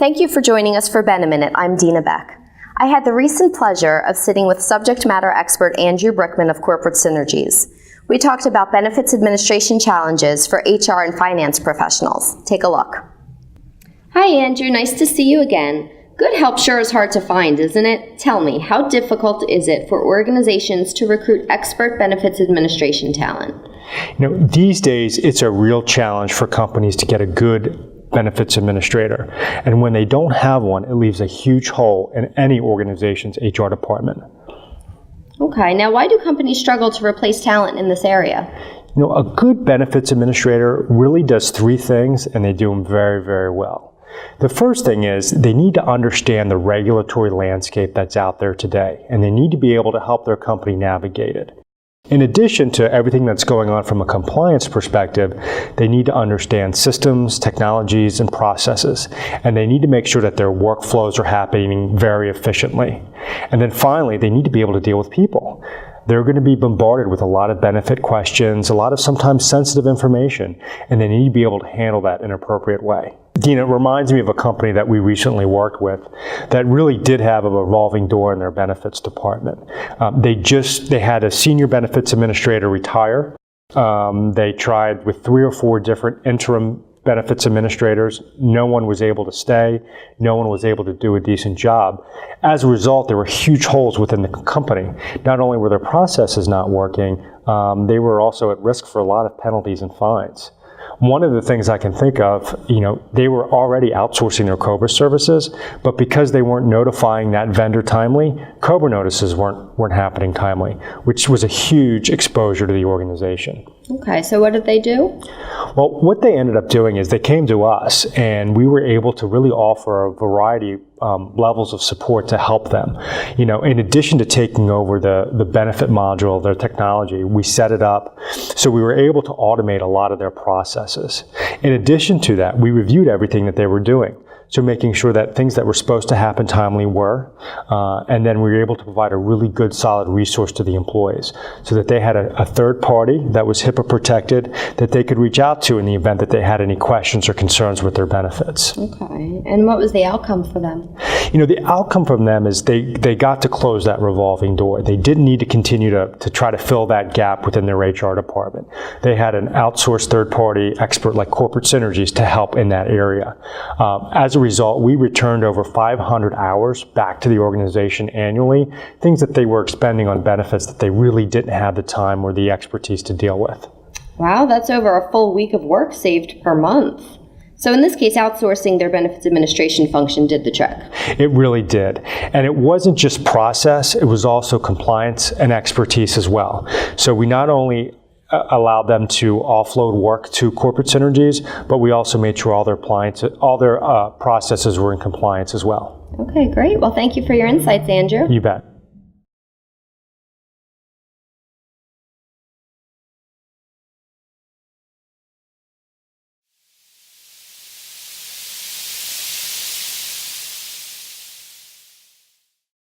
Thank you for joining us for Ben a Minute. I'm Dina Beck. I had the recent pleasure of sitting with subject matter expert Andrew Brickman of Corporate Synergies. We talked about benefits administration challenges for HR and finance professionals. Take a look. Hi Andrew, nice to see you again. Good help sure is hard to find, isn't it? Tell me, how difficult is it for organizations to recruit expert benefits administration talent? These days it's a real challenge for companies to get a good benefits administrator. And when they don't have one, it leaves a huge hole in any organization's HR department. Okay, now why do companies struggle to replace talent in this area? A good benefits administrator really does three things, and they do them very, very well. The first thing is they need to understand the regulatory landscape that's out there today, and they need to be able to help their company navigate it. In addition to everything that's going on from a compliance perspective, they need to understand systems, technologies, and processes, and they need to make sure that their workflows are happening very efficiently. And then finally, they need to be able to deal with people. They're going to be bombarded with a lot of benefit questions, a lot of sometimes sensitive information, and they need to be able to handle that in an appropriate way. Dina, it reminds me of a company that we recently worked with that really did have a revolving door in their benefits department. They had a senior benefits administrator retire. They tried with 3 or 4 different interim benefits administrators. No one was able to stay. No one was able to do a decent job. As a result, there were huge holes within the company. Not only were their processes not working, they were also at risk for a lot of penalties and fines. One of the things I can think of, they were already outsourcing their COBRA services, but because they weren't notifying that vendor timely, COBRA notices weren't happening timely, which was a huge exposure to the organization. Okay, so what did they do? Well, what they ended up doing is they came to us, and we were able to really offer a variety levels of support to help them. In addition to taking over the benefit module of their technology, we set it up so we were able to automate a lot of their processes. In addition to that, we reviewed everything that they were doing. So making sure that things that were supposed to happen timely were, and then we were able to provide a really good, solid resource to the employees so that they had a third party that was HIPAA protected that they could reach out to in the event that they had any questions or concerns with their benefits. Okay, and what was the outcome for them? The outcome from them is they got to close that revolving door. They didn't need to continue to try to fill that gap within their HR department. They had an outsourced third-party expert like Corporate Synergies to help in that area. As a result, we returned over 500 hours back to the organization annually, things that they were expending on benefits that they really didn't have the time or the expertise to deal with. Wow, that's over a full week of work saved per month. So in this case, outsourcing their benefits administration function did the trick. It really did. And it wasn't just process, it was also compliance and expertise as well. So we not only allowed them to offload work to Corporate Synergies, but we also made sure all their processes were in compliance as well. Okay, great. Well, thank you for your insights, Andrew. You bet.